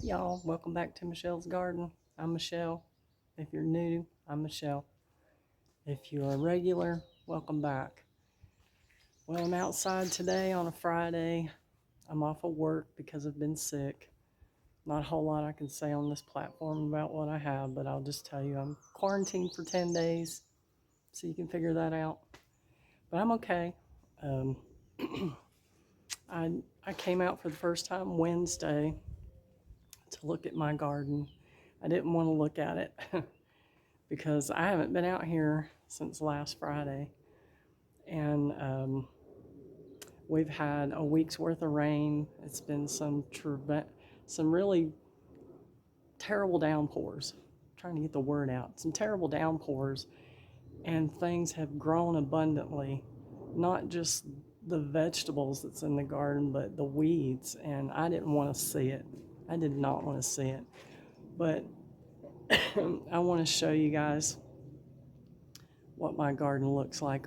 Hey y'all, welcome back to Michelle's Garden. I'm Michelle. If you're new, I'm Michelle. If you're a regular, welcome back. Well, I'm outside today on a Friday. I'm off of work because I've been sick. Not a whole lot I can say on this platform about what I have, but I'll just tell you I'm quarantined for 10 days, so you can figure that out. But I'm okay. Um, I came out for the first time Wednesday to look at my garden. I didn't want to look at it because I haven't been out here since last Friday. And we've had a week's worth of rain. It's been some really terrible downpours. I'm trying to get the word out. Some terrible downpours, and things have grown abundantly. Not just the vegetables that's in the garden, but the weeds. And I didn't want to see it. I did not want to see it. But I want to show you guys what my garden looks like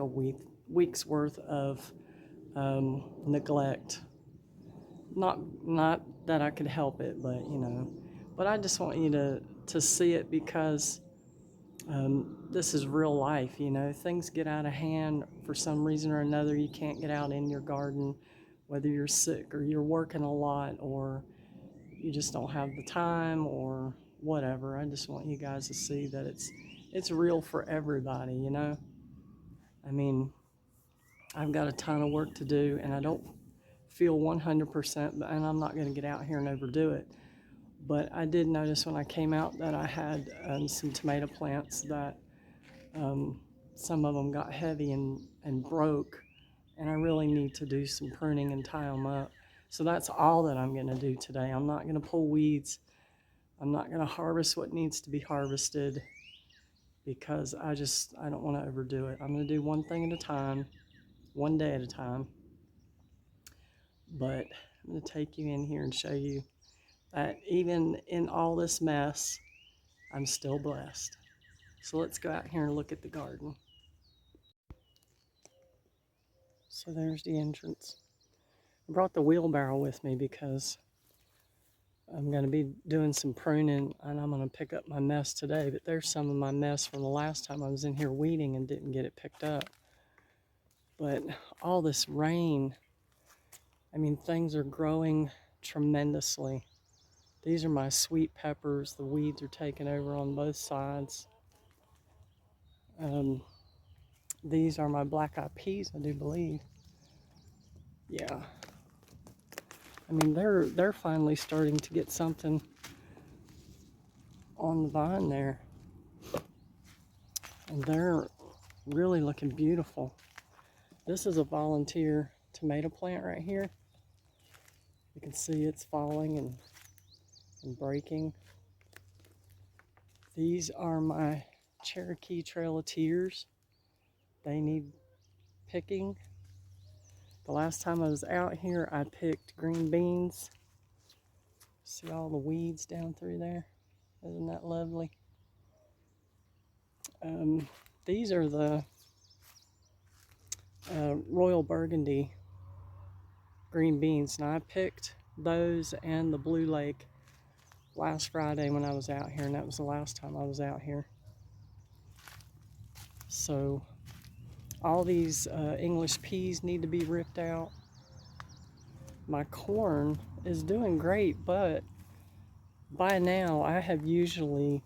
week's worth of neglect. Not that I could help it, but But I just want you to see it because this is real life. Things get out of hand for some reason or another. You can't get out in your garden, whether you're sick or you're working a lot or you just don't have the time or whatever. I just want you guys to see that it's real for everybody. I mean, I've got a ton of work to do, and I don't feel 100%, and I'm not going to get out here and overdo it. But I did notice when I came out that I had some tomato plants that um, some of them got heavy and broke, and I really need to do some pruning and tie them up. So that's all that I'm going to do today. I'm not going to pull weeds. I'm not going to harvest what needs to be harvested because I don't want to overdo it. I'm going to do one thing at a time, one day at a time. But I'm going to take you in here and show you that even in all this mess, I'm still blessed. So let's go out here and look at the garden. So there's the entrance. I brought the wheelbarrow with me because I'm going to be doing some pruning and I'm going to pick up my mess today. But there's some of my mess from the last time I was in here weeding and didn't get it picked up. But all this rain, I mean, things are growing tremendously. These are my sweet peppers. The weeds are taking over on both sides. These are my black-eyed peas, I do believe. Yeah. I mean, they're finally starting to get something on the vine there. And they're really looking beautiful. This is a volunteer tomato plant right here. You can see it's falling and breaking. These are my Cherokee Trail of Tears. They need picking. The last time I was out here, I picked green beans. See all the weeds down through there? Isn't that lovely? These are the Royal Burgundy green beans. Now I picked those and the Blue Lake last Friday when I was out here, and that was the last time I was out here. So all these English peas need to be ripped out. My corn is doing great, but by now I have usually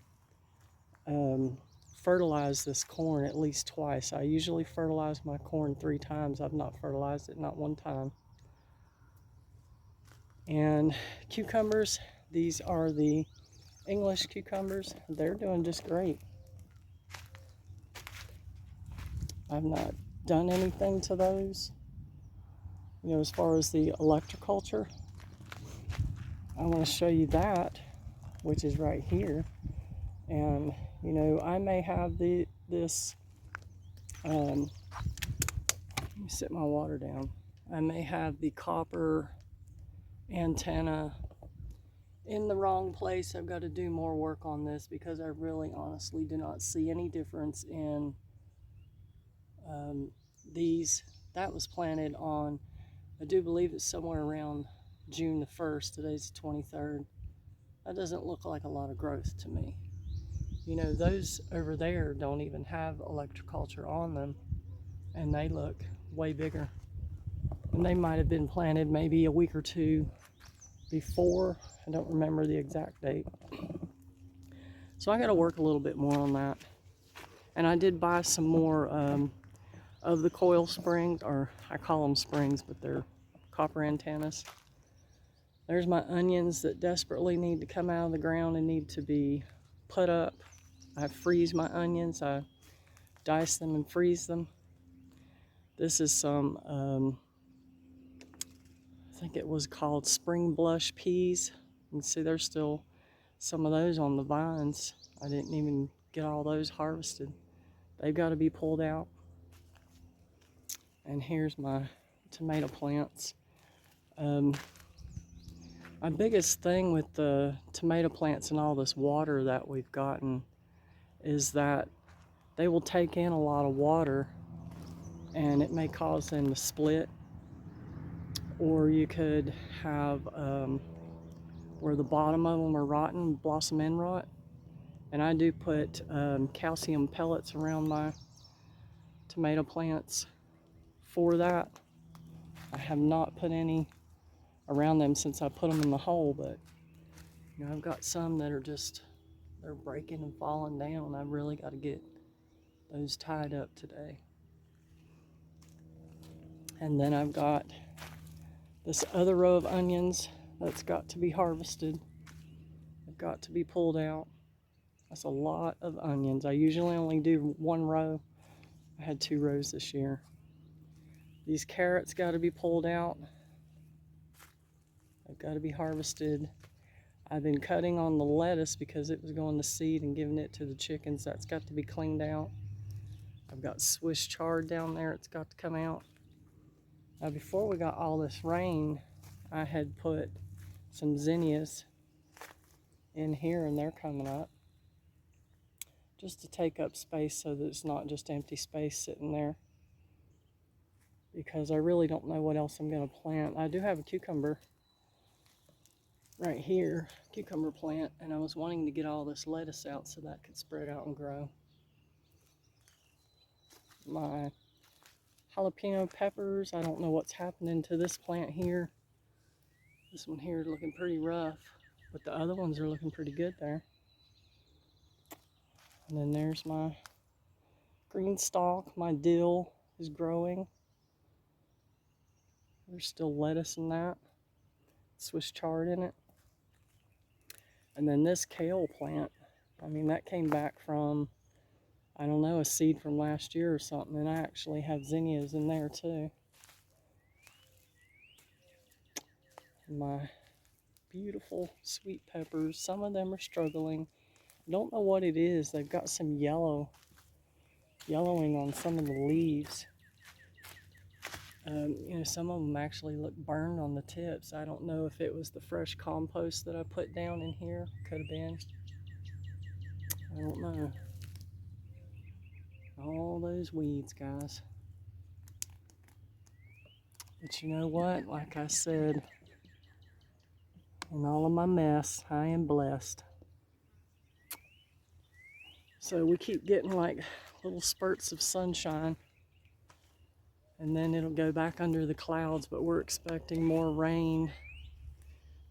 fertilized this corn at least twice. I usually fertilize my corn 3 times. I've not fertilized it not one time. And cucumbers, these are the English cucumbers. They're doing just great. I've not done anything to those. As far as the electroculture, I want to show you that, which is right here. And, I may have this, let me set my water down. I may have the copper antenna in the wrong place. I've got to do more work on this because I really honestly do not see any difference in these. That was planted I do believe it's somewhere around June the 1st. Today's the 23rd. That doesn't look like a lot of growth to me. You know, those over there don't even have electroculture on them, and they look way bigger. And they might have been planted maybe a week or two before. I don't remember the exact date. So I got to work a little bit more on that. And I did buy some more of the coil springs, or I call them springs, but they're copper antennas. There's my onions that desperately need to come out of the ground and need to be put up. I freeze my onions, I dice them and freeze them. This is some, I think it was called spring blush peas. You can see there's still some of those on the vines. I didn't even get all those harvested. They've got to be pulled out. And here's my tomato plants. My biggest thing with the tomato plants and all this water that we've gotten is that they will take in a lot of water and it may cause them to split. Or you could have where the bottom of them are rotten, blossom end rot. And I do put calcium pellets around my tomato plants for that. I have not put any around them since I put them in the hole, but you know, I've got some that are just, they're breaking and falling down. I've really got to get those tied up today. And then I've got this other row of onions that's got to be harvested. They've got to be pulled out. That's a lot of onions. I usually only do one row. I had 2 rows this year. These carrots got to be pulled out. They've got to be harvested. I've been cutting on the lettuce because it was going to seed and giving it to the chickens. That's got to be cleaned out. I've got Swiss chard down there. It's got to come out. Now, before we got all this rain, I had put some zinnias in here, and they're coming up just to take up space so that it's not just empty space sitting there, because I really don't know what else I'm going to plant. I do have a cucumber right here, cucumber plant, and I was wanting to get all this lettuce out so that could spread out and grow. My jalapeno peppers, I don't know what's happening to this plant here. This one here is looking pretty rough, but the other ones are looking pretty good there. And then there's my green stalk. My dill is growing. There's still lettuce in that, Swiss chard in it. And then this kale plant, I mean, that came back from, I don't know, a seed from last year or something, and I actually have zinnias in there too. My beautiful sweet peppers, some of them are struggling. I don't know what it is. They've got some yellowing on some of the leaves. You know, some of them actually look burned on the tips. I don't know if it was the fresh compost that I put down in here. Could have been. I don't know. All those weeds, guys. But you know what? Like I said, in all of my mess, I am blessed. So we keep getting like little spurts of sunshine, and then it'll go back under the clouds, but we're expecting more rain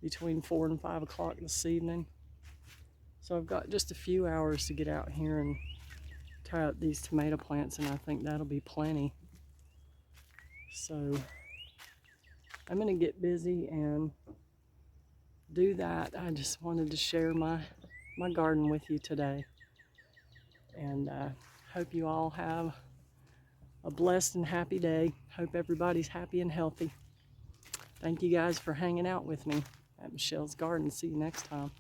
between 4 and 5 o'clock this evening. So I've got just a few hours to get out here and tie up these tomato plants, and I think that'll be plenty. So I'm gonna get busy and do that. I just wanted to share my garden with you today, and hope you all have a blessed and happy day. Hope everybody's happy and healthy. Thank you guys for hanging out with me at Michelle's Garden. See you next time.